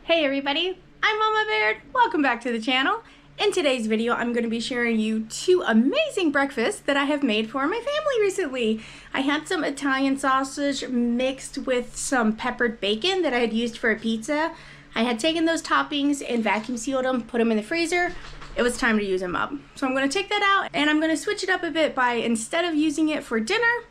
Hey everybody, I'm Mama Baird. Welcome back to the channel. In today's video, I'm going to be sharing you two amazing breakfasts that I have made for my family recently. I had some Italian sausage mixed with some peppered bacon that I had used for a pizza. I had taken those toppings and vacuum sealed them, put them in the freezer. It was time to use them up. So I'm going to take that out and I'm going to switch it up a bit by, instead of using it for dinner,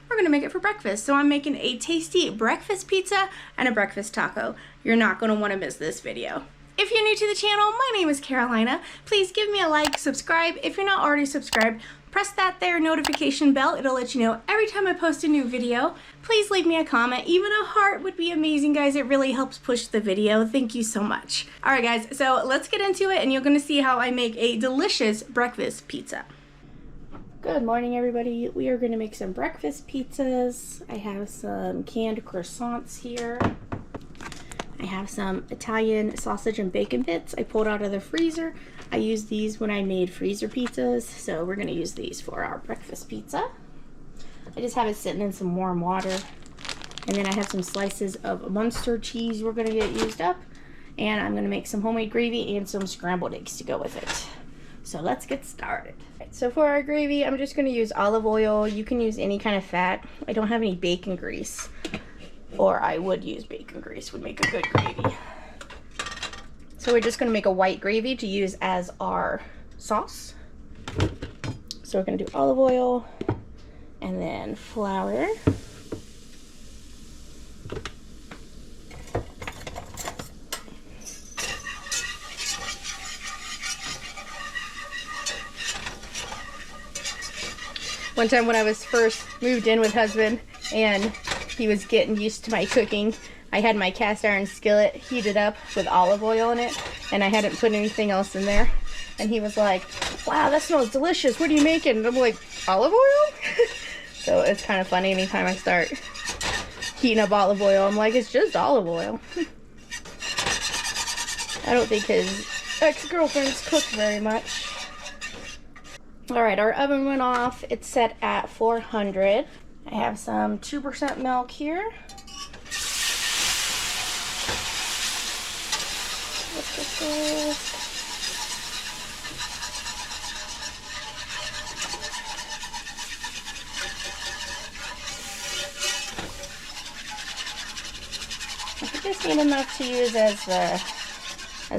we're gonna make it for breakfast. So I'm making a tasty breakfast pizza and a breakfast taco. You're not gonna wanna miss this video. If you're new to the channel, my name is Carolina. Please give me a like, subscribe. If you're not already subscribed, press that there notification bell. It'll let you know every time I post a new video. Please leave me a comment. Even a heart would be amazing, guys. It really helps push the video. Thank you so much. All right, guys, so let's get into it and you're gonna see how I make a delicious breakfast pizza. Good morning, everybody. We are going to make some breakfast pizzas. I have some canned croissants here. I have some Italian sausage and bacon bits I pulled out of the freezer. I used these when I made freezer pizzas, so we're going to use these for our breakfast pizza. I just have it sitting in some warm water. And then I have some slices of Munster cheese we're going to get used up. And I'm going to make some homemade gravy and some scrambled eggs to go with it. So let's get started. So for our gravy, I'm just going to use olive oil. You can use any kind of fat. I don't have any bacon grease, or I would use bacon grease, would make a good gravy. So we're just going to make a white gravy to use as our sauce. So we're going to do olive oil and then flour. One time when I was first moved in with husband and he was getting used to my cooking, I had my cast iron skillet heated up with olive oil in it, and I hadn't put anything else in there. And he was like, "Wow, that smells delicious. What are you making?" And I'm like, "Olive oil?" So it's kind of funny anytime I start heating up olive oil, I'm like, it's just olive oil. I don't think his ex-girlfriends cook very much. Alright, our oven went off. It's set at 400. I have some 2% milk here. Look at this. I just need enough to use as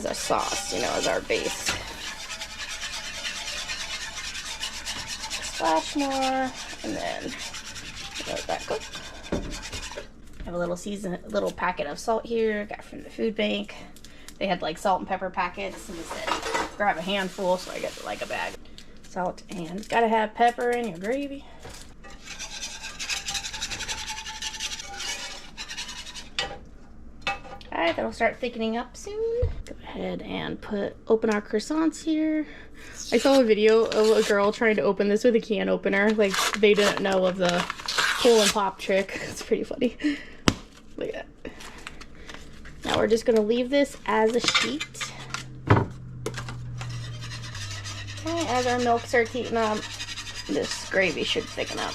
a sauce, you know, as our base. Splash more, and then let that cook. I have a little packet of salt here, got from the food bank. They had like salt and pepper packets, and they said grab a handful, so I got like a bag. Salt, and gotta have pepper in your gravy. Alright, that'll start thickening up soon. Go ahead and open our croissants here. I saw a video of a girl trying to open this with a can opener. Like, they didn't know of the pull and pop trick. It's pretty funny. Look at that. Now we're just going to leave this as a sheet. Okay, as our milk starts heating up, this gravy should thicken up.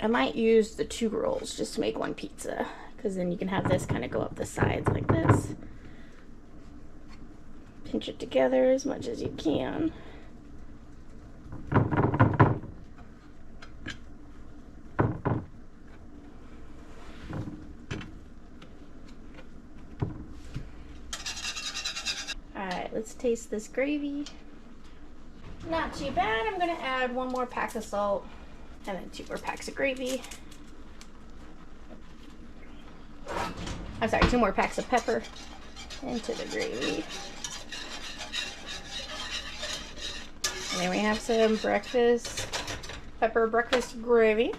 I might use the 2 rolls just to make one pizza, because then you can have this kind of go up the sides like this. Pinch it together as much as you can. Alright, let's taste this gravy. Not too bad. I'm going to add 1 more pack of salt. And then 2 more packs of gravy. I'm sorry, 2 more packs of pepper into the gravy. And then we have some pepper breakfast gravy.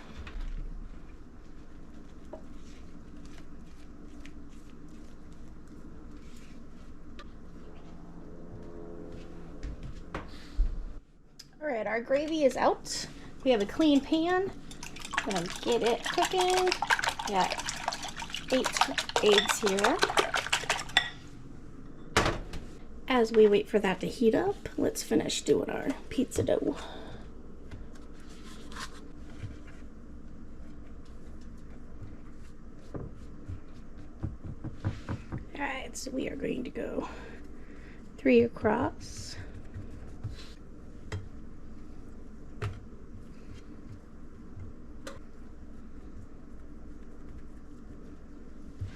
All right, our gravy is out. We have a clean pan. Gonna get it cooking. Got 8 eggs here. As we wait for that to heat up, let's finish doing our pizza dough. Alright, so we are going to go 3 across.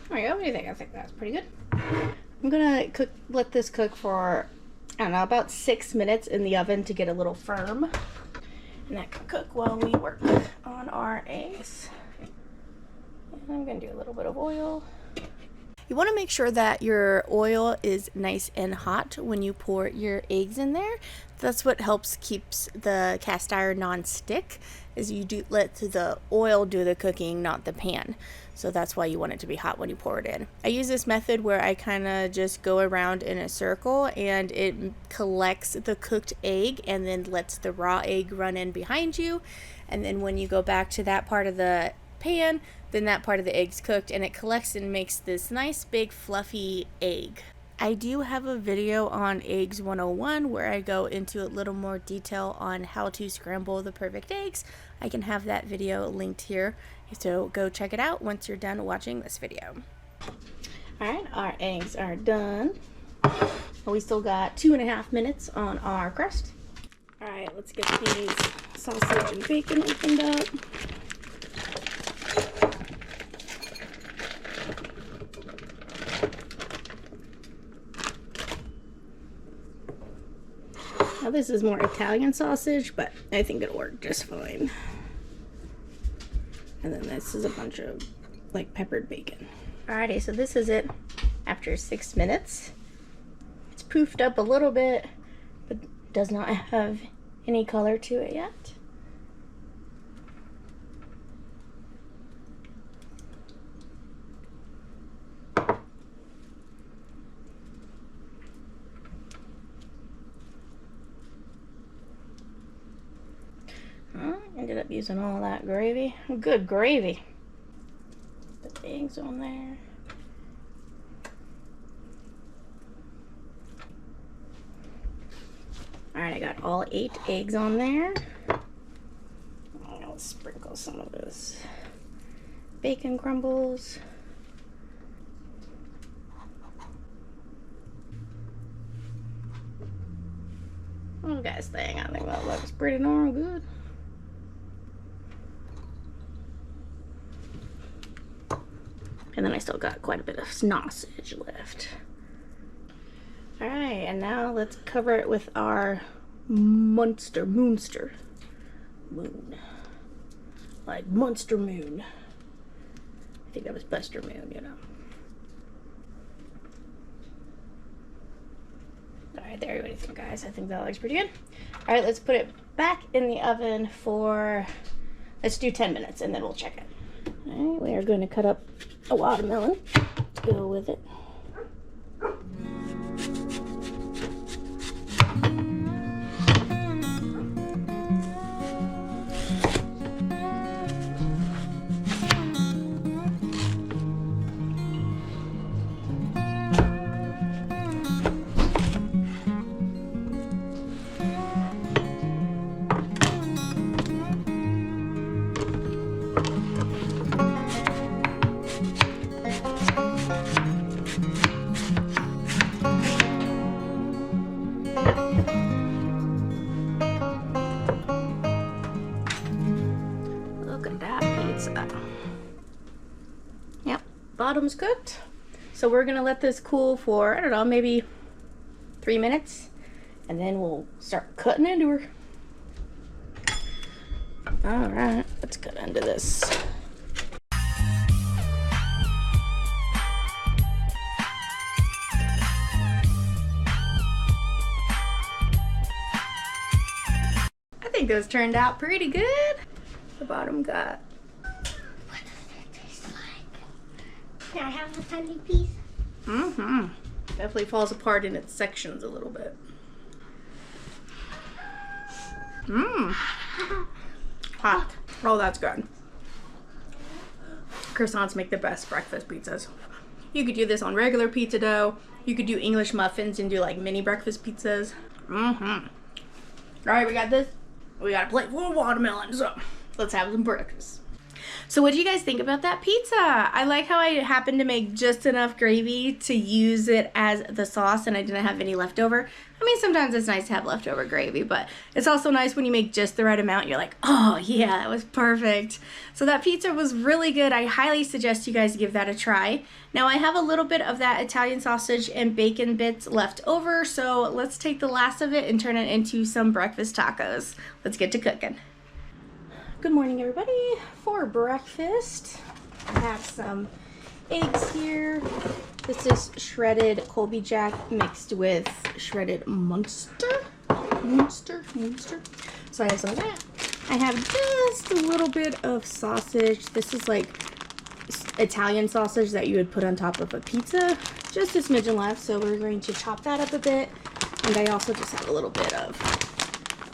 There we go. What do you think? I think that's pretty good. I'm gonna let this cook for, I don't know, about 6 minutes in the oven to get a little firm. And that can cook while we work on our eggs. And I'm gonna do a little bit of oil. You want to make sure that your oil is nice and hot when you pour your eggs in there. That's what helps keeps the cast iron non-stick, is you do let the oil do the cooking, not the pan. So that's why you want it to be hot when you pour it in. I use this method where I kind of just go around in a circle and it collects the cooked egg and then lets the raw egg run in behind you. And then when you go back to that part of the pan, then that part of the egg's cooked and it collects and makes this nice big fluffy egg. I do have a video on Eggs 101 where I go into a little more detail on how to scramble the perfect eggs. I can have that video linked here, so go check it out once you're done watching this video. Alright, our eggs are done. We still got 2.5 minutes on our crust. Alright, let's get these sausage and bacon opened up. Now this is more Italian sausage, but I think it'll work just fine. And then this is a bunch of like peppered bacon. Alrighty, so this is it after 6 minutes. It's poofed up a little bit, but does not have any color to it yet. Ended up using all that gravy. Good gravy. Put the eggs on there. Alright, I got all 8 eggs on there. I'll sprinkle some of this bacon crumbles. Oh, guys, thing, I think that looks pretty darn good. And then I still got quite a bit of sausage left. Alright, and now let's cover it with our moonster. Moon. Like Monster Moon. I think that was Buster Moon, you know. Alright, there, what do you think, guys? I think that looks pretty good. Alright, let's put it back in the oven for, let's do 10 minutes and then we'll check it. Alright, we are going to cut up a watermelon to go with it. Yep, bottom's cooked. So we're gonna let this cool for, I don't know, maybe 3 minutes, and then we'll start cutting into her. All right, let's cut into this. I think those turned out pretty good. The bottom got. What does it taste like? Can I have a tiny piece? Mm-hmm. Definitely falls apart in its sections a little bit. Mmm. Hot. Oh, that's good. Croissants make the best breakfast pizzas. You could do this on regular pizza dough. You could do English muffins and do like mini breakfast pizzas. Mm-hmm. All right, we got this. We got a plate full of watermelon, so let's have some breakfast. So what do you guys think about that pizza? I like how I happened to make just enough gravy to use it as the sauce and I didn't have any leftover. I mean, sometimes it's nice to have leftover gravy, but it's also nice when you make just the right amount. You're like, oh yeah, that was perfect. So that pizza was really good. I highly suggest you guys give that a try. Now I have a little bit of that Italian sausage and bacon bits left over, so let's take the last of it and turn it into some breakfast tacos. Let's get to cooking. Good morning, everybody. For breakfast, I have some eggs here. This is shredded Colby Jack mixed with shredded Munster. So I have some of that. I have just a little bit of sausage. This is like Italian sausage that you would put on top of a pizza. Just a smidgen left, so we're going to chop that up a bit. And I also just have a little bit of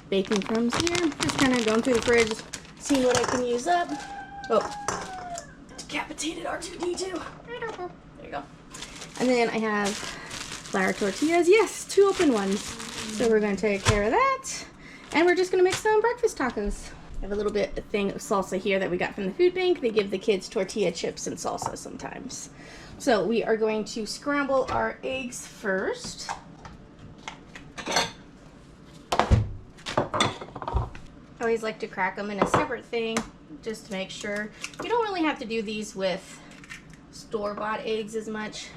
bacon crumbs here. Just kind of going through the fridge, seeing what I can use up. Oh, decapitated R2-D2. There you go. And then I have flour tortillas. Yes, 2 open ones. So we're going to take care of that. And we're just going to make some breakfast tacos. I have a little bit thing of salsa here that we got from the food bank. They give the kids tortilla chips and salsa sometimes. So we are going to scramble our eggs first. I always like to crack them in a separate thing just to make sure. You don't really have to do these with store-bought eggs as much.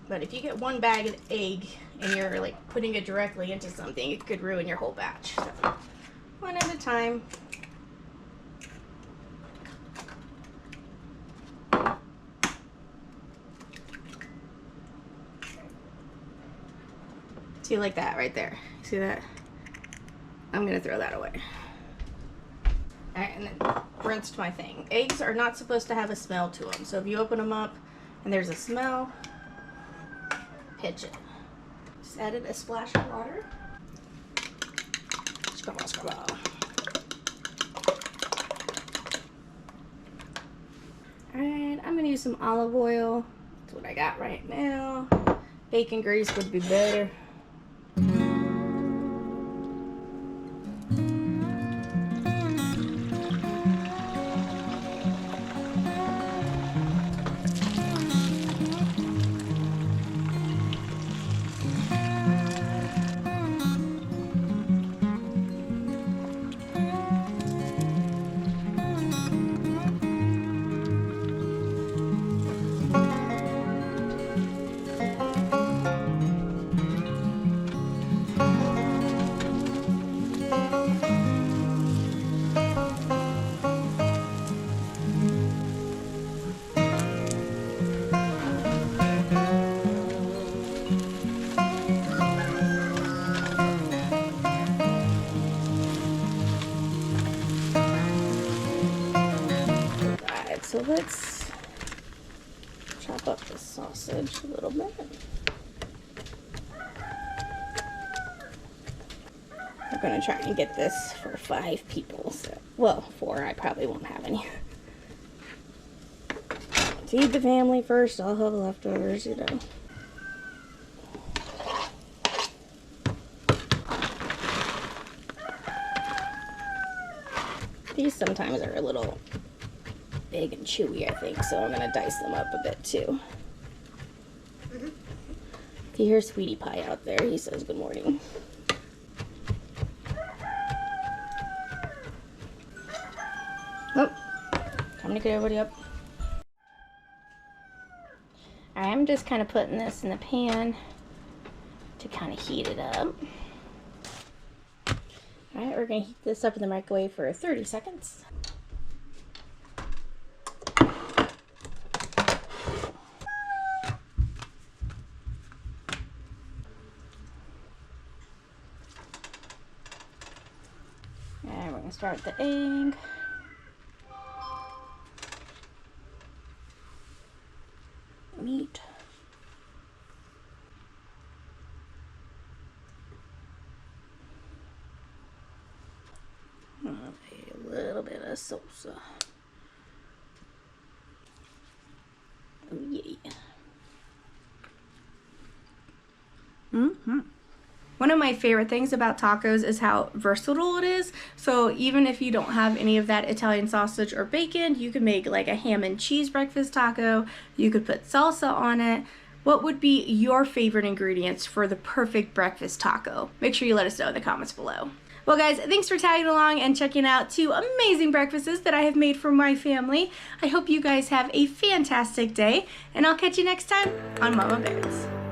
But if you get one bag of egg and you're like putting it directly into something, it could ruin your whole batch. So, one at a time. See, like that right there. See that? I'm gonna throw that away. Alright, and then rinsed my thing. Eggs are not supposed to have a smell to them, so if you open them up and there's a smell, pitch it. Just added a splash of water. Scrabble, scrabble. Alright, I'm gonna use some olive oil. That's what I got right now. Bacon grease would be better. So let's chop up the sausage a little bit. We're going to try and get this for 5 people. So, well, 4. I probably won't have any. Feed the family first. I'll have leftovers, you know. These sometimes are a little big and chewy, I think, so I'm gonna dice them up a bit too. If you hear Sweetie Pie out there, he says good morning. Oh, time to get everybody up. I'm just kind of putting this in the pan to kind of heat it up. Alright, we're gonna heat this up in the microwave for 30 seconds. And we're gonna start the egg. Meat. A little bit of salsa. Oh yeah. One of my my favorite things about tacos is how versatile it is. So even if you don't have any of that Italian sausage or bacon, you can make like a ham and cheese breakfast taco. You could put salsa on it. What would be your favorite ingredients for the perfect breakfast taco? Make sure you let us know in the comments below. Well guys, thanks for tagging along and checking out 2 amazing breakfasts that I have made for my family. I hope you guys have a fantastic day, and I'll catch you next time on Mama Bears.